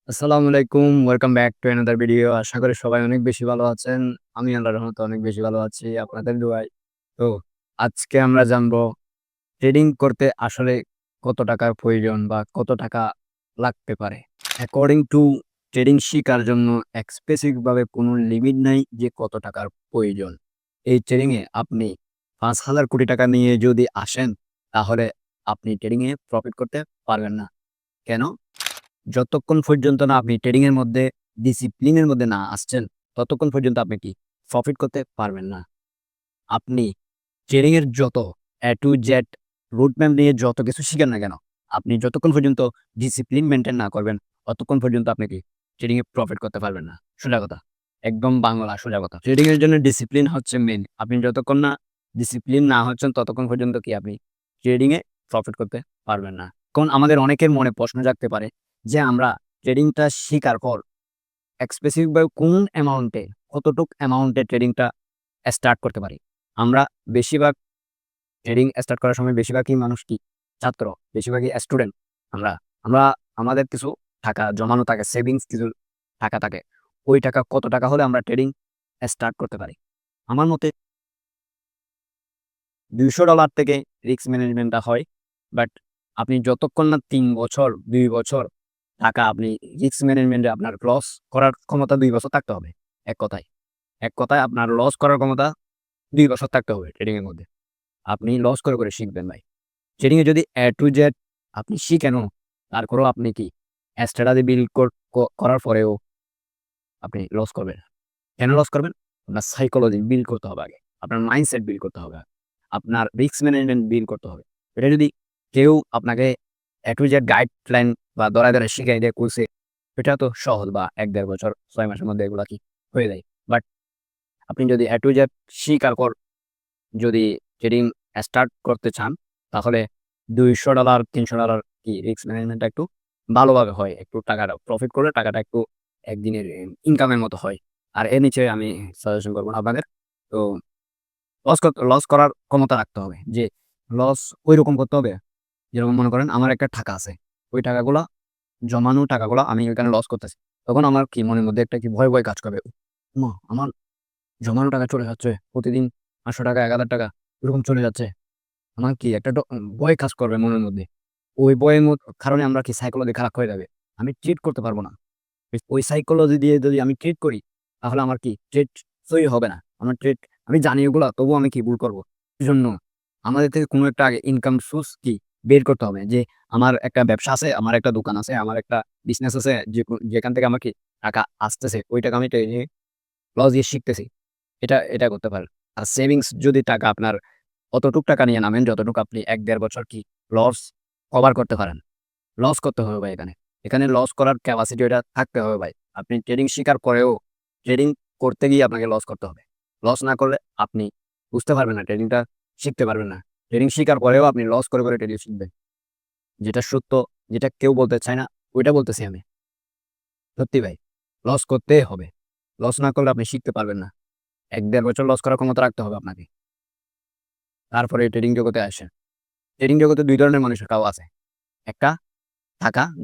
আসসালামু আলাইকুম। Welcome back to another video. আশা করি সবাই অনেক বেশি ভালো আছেন। আমি আল্লাহর রহমতে অনেক বেশি ভালো আছি আপনাদের দোয়ায়। তো আজকে আমরা জানবো ট্রেডিং করতে আসলে কত টাকার প্রয়োজন বা কত টাকা লাগতে পারে। অ্যাকর্ডিং টু ট্রেডিং শিখার জন্য স্পেসিফিক ভাবে কোনো লিমিট নাই যে কত টাকার প্রয়োজন। এই ট্রেডিং এ আপনি ৫,০০০ কোটি টাকা নিয়ে যদি আসেন তাহলে আপনি ট্রেডিং এ প্রফিট করতে পারবেন না। কেন? যতক্ষণ পর্যন্ত না আপনি ট্রেডিং এর মধ্যে ডিসিপ্লিন এর মধ্যে না আসছেন, ততক্ষণ পর্যন্ত আপনি কি প্রফিট করতে পারবেন না। আপনি ট্রেডিং এর যত A to Z route map নিয়ে যত কিছু শিখেন না কেন, আপনি যতক্ষণ পর্যন্ত ডিসিপ্লিন মেইনটেইন না করবেন, ততক্ষণ পর্যন্ত আপনি কি ট্রেডিং এ প্রফিট করতে পারবেন না। সোজা কথা। একদম বাংলা সোজা কথা। ট্রেডিং এর জন্য ডিসিপ্লিন হচ্ছে মেইন। আপনি যতক্ষণ না ডিসিপ্লিন না হচ্ছেন, ততক্ষণ পর্যন্ত কি আপনি ট্রেডিং এ প্রফিট করতে পারবেন না। এখন আমাদের অনেকের মনে প্রশ্ন জাগতে পারে যে আমরা ট্রেডিংটা শিখার পর স্পেসিফিক ভাবে কোন অ্যামাউন্টে, কতটুক অ্যামাউন্টে ট্রেডিংটা স্টার্ট করতে পারি। আমরা বেশিরভাগ ট্রেডিং স্টার্ট করার সময় বেশিরভাগই মানুষ কি ছাত্র, বেশিরভাগই স্টুডেন্ট। আমরা আমরা আমাদের কিছু টাকা জমানো থাকে, সেভিংস কিছু টাকা থাকে। ওই টাকা কত টাকা হলে আমরা ট্রেডিং স্টার্ট করতে পারি? আমার মতে $200 থেকে রিস্ক ম্যানেজমেন্টটা হয়। বাট আপনি যতক্ষণ না ৩ বছর, ২ বছর টাকা আপনি রিস্ক ম্যানেজমেন্টে আপনার লস করার ক্ষমতা ২ বছর থাকতে হবে। এক কথায়। এক কথায় আপনার লস করার ক্ষমতা ২ বছর থাকতে হবে ট্রেডিং এর মধ্যে। আপনি লস করে শিখবেন ভাই। ট্রেডিং এ যদি A to Z আপনি শিখেনও, তারপরেও আপনি কি স্ট্র্যাটেজি বিল্ড করার পরেও আপনি লস করবেন। কেন লস করবেন? আপনার সাইকোলজি বিল্ড করতে হবে আগে। আপনার মাইন্ডসেট বিল্ড করতে হবে। আপনার রিস্ক ম্যানেজমেন্ট বিল্ড করতে হবে। এটা যদি কেউ আপনাকে A to Z গাইডলাইন বা ধরায় শিখাই দেয় কোর্সে, এটা তো সহজ বা ১-১.৫ বছর ৬ মাসের মধ্যে এগুলা কি হয়ে যায়। বাট আপনি যদি A to Z শিখার পর যদি ট্রেডিং স্টার্ট করতে চান, তাহলে $২০০ $৩০০ কি রিস্ক ম্যানেজমেন্টটা একটু ভালোভাবে হয়। একটু টাকাটা প্রফিট করলে টাকাটা একটু একদিনের ইনকামের মতো হয়। আর এর নিচে আমি সাজেশন করব না আপনাদের। তো লস করার ক্ষমতা রাখতে হবে। যে লস ঐরকম করতে হবে, যেরকম মনে করেন আমার একটা টাকা আছে। ওই টাকাগুলা জমানো টাকাগুলা আমি ওইখানে লস করতেছি। তখন আমার কি মনের মধ্যে একটা কি ভয় কাজ করবে। আমার জমানো টাকা চলে যাচ্ছে। প্রতিদিন ৳৫০০ ৳১,০০০ এরকম চলে যাচ্ছে। আমার কি একটা ভয় কাজ করবে মনের মধ্যে। ওই ভয়ের কারণে আমরা কি সাইকোলজি খারাপ হয়ে যাবে। আমি ট্রিট করতে পারব না। ওই সাইকোলজি দিয়ে যদি আমি ট্রিট করি, তাহলে আমার কি ট্রেড সই হবে না। আমার ট্রেড আমি জানি ওগুলা, তবুও আমি কি ভুল করব। এজন্য আমাদের থেকে কোনো একটা আগে ইনকাম সোর্স কি বের করতে হবে। যে আমার একটা ব্যবসা আছে, আমার একটা দোকান আছে, আমার একটা বিজনেস আছে, যেখান থেকে আমার কি টাকা আসতেছে, ওই টাকা আমি ট্রেডিং লস দিয়ে শিখতেছি। এটা করতে পারেন। আর সেভিংস যদি টাকা আপনার অতটুক টাকা নিয়ে নামেন যতটুকু আপনি ১-১.৫ বছর কি লস কভার করতে পারেন। লস করতে হবে ভাই এখানে। এখানে লস করার ক্যাপাসিটি ওইটা থাকতে হবে ভাই। আপনি ট্রেডিং শিখার পরেও ট্রেডিং করতে গিয়ে আপনাকে লস করতে হবে। লস না করলে আপনি বুঝতে পারবেন না, ট্রেডিংটা শিখতে পারবেন না। ট্রেডিং শিখার পরেও আপনি লস করে ট্রেডিং শিখবেন। যেটা সত্য, যেটা কেউ বলতে চায় না, ওইটা বলতেছি আমি। সত্যি ভাই। লস করতেই হবে। লস না করলে আপনি শিখতে পারবেন না। ১-১.৫ বছর লস করার ক্ষমতা রাখতে হবে আপনাকে। তারপরে ট্রেডিং জগতে আসেন। ট্রেডিং জগতে ২ ধরনের মানুষেরাও আছে। একটা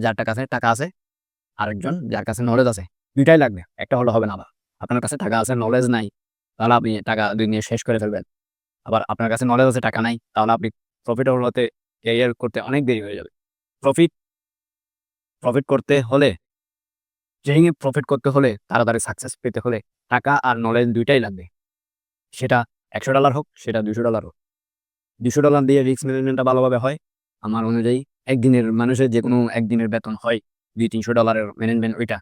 যার কাছে টাকা আছে, আরেকজন যার কাছে নলেজ আছে। ২ টাই লাগবে। একটা হলে হবে না আবার। আপনার কাছে টাকা আছে, নলেজ নাই, তাহলে আপনি টাকা ২ নিয়ে শেষ করে ফেলবেন। আবার আপনার কাছে নলেজ আছে, টাকা নাই, তাহলে আপনি প্রফিটেবল হতে ক্যারিয়ার করতে অনেক দেরি হয়ে যাবে। প্রফিট প্রফিট করতে হলে, ট্রেডিং এ প্রফিট করতে হলে, তাড়াতাড়ি সাকসেস পেতে হলে টাকা আর নলেজ ২ টাই লাগবে। সেটা $১০০ হোক, সেটা $২০০ হোক। $২০০ দিয়ে রিস্ক ম্যানেজমেন্টটা ভালোভাবে হয়। আমার অনুযায়ী একদিনের মানুষের যেকোনো একদিনের বেতন হয় $২০০-৩০০ এর ম্যানেজমেন্ট ওইটা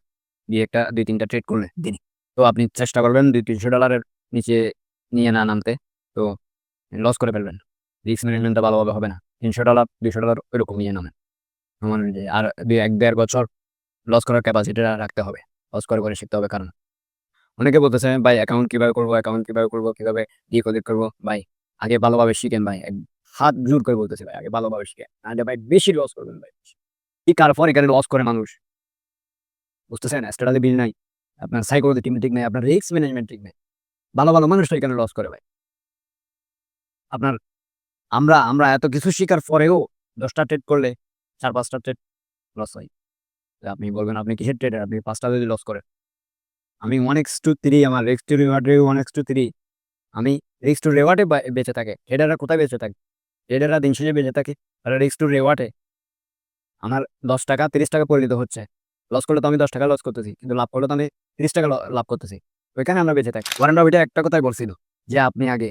দিয়ে একটা ২-৩ টা ট্রেড করলে দিনে। তো আপনি চেষ্টা করবেন $২০০-৩০০ এর নিচে নিয়ে না নামতে। তো লস করে ফেলবেন। রিস্ক ম্যানেজমেন্টটা ভালোভাবে হবে না। $৩০০ $২০০ ওইরকম নিয়ে নামেন। আমার অনুযায়ী আর ১-১.৫ বছর লস করার ক্যাপাসিটিটা রাখতে হবে। লস করে শিখতে হবে। কারণ অনেকে বলতেছে, "ভাই অ্যাকাউন্ট কিভাবে করব? অ্যাকাউন্ট কিভাবে করব? কিভাবে ডিপোজিট করব?" ভাই আগে ভালোভাবে শিখেন ভাই। হাত জোর করে বলতেছি ভাই, আগে ভালোভাবে শিখেন। নাহলে ভাই বেশি লস করবেন ভাই। শিখার পর এখানে লস করে মানুষ। বুঝতেছেন? স্ট্র্যাটেজি বিল নাই। আপনার সাইকোলজি ঠিক নাই। আপনার রিস্ক ম্যানেজমেন্ট ঠিক নাই। ভালো মানুষ তো এখানে লস করে ভাই। আপনার আমরা এত কিছু শিখার পরেও ১০ টা ট্রেড করলে ৪-৫ টা ট্রেড লস হয়। আপনি বলবেন আপনি কিসের ট্রেডার? আপনি ৫ টা যদি লস করেন। আমি 1:3 আমার রিস্ক টু রিওয়ার্ড রেও 1:3 আমি রিস্ক টু রিওয়ার্ডে বেঁচে থাকে। ট্রেডাররা কোথায় বেঁচে থাকে? ট্রেডাররা দিন শেষে বেঁচে থাকে তারা রিস্ক টু রিওয়ার্ডে। আমার ৳১০ ৳৩০ পরিণত হচ্ছে। লস করলে তো আমি ৳১০ লস করতেছি। কিন্তু লাভ করলে তো আমি ৳৩০ লাভ করতেছি। ওইখানে আমরা বেঁচে থাকি। ওয়ারেন বাফেট একটা কথাই বলছিল যে, "আপনি আগে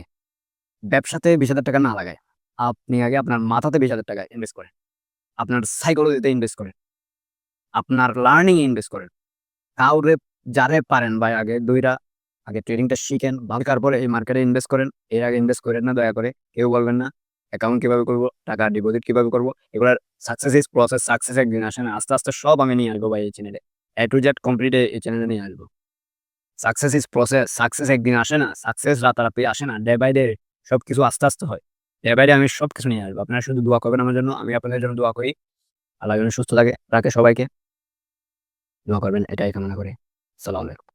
ব্যবসাতে ৳২০,০০০ না লাগায়, আপনি আগে আপনার মাথাতে ৳২০,০০০ ইনভেস্ট করেন। আপনার সাইকোলজিতে ইনভেস্ট করেন। আপনার লার্নিং এ ইনভেস্ট করেন। কাউরে যারে পারেন ভাই আগে ধইরা আগে ট্রেডিংটা শিখেন। তারপরে এই মার্কেটে ইনভেস্ট করেন। এর আগে ইনভেস্ট কইরেন না দয়া করে। কেউ বলবেন না অ্যাকাউন্ট কিভাবে করব, টাকা ডিপোজিট কিভাবে করব। এগুলার সাকসেস ইস প্রসেস, সাকসেস একদিন আসে না। আস্তে, আস্তে সব আমি নিয়ে আসবো ভাই এই চ্যানেলে। A to Z কমপ্লিট এই চ্যানেলে নিয়ে আসবো। সাকসেস ইস প্রসেস, সাকসেস একদিন আসে না। সাকসেস রাতারাতি আসে না। ডে বাই ডে সবকিছু আস্তে, আস্তে হয়। ডে বাই ডে আমি সবকিছু নিয়ে আসবো। আপনারা শুধু দোয়া করবেন আমার জন্য। আমি আপনাদের জন্য দোয়া করি। আল্লাহ যেন সুস্থ রাখে সবাইকে। দোয়া করবেন এটাই কামনা করি। আসসালামু আলাইকুম।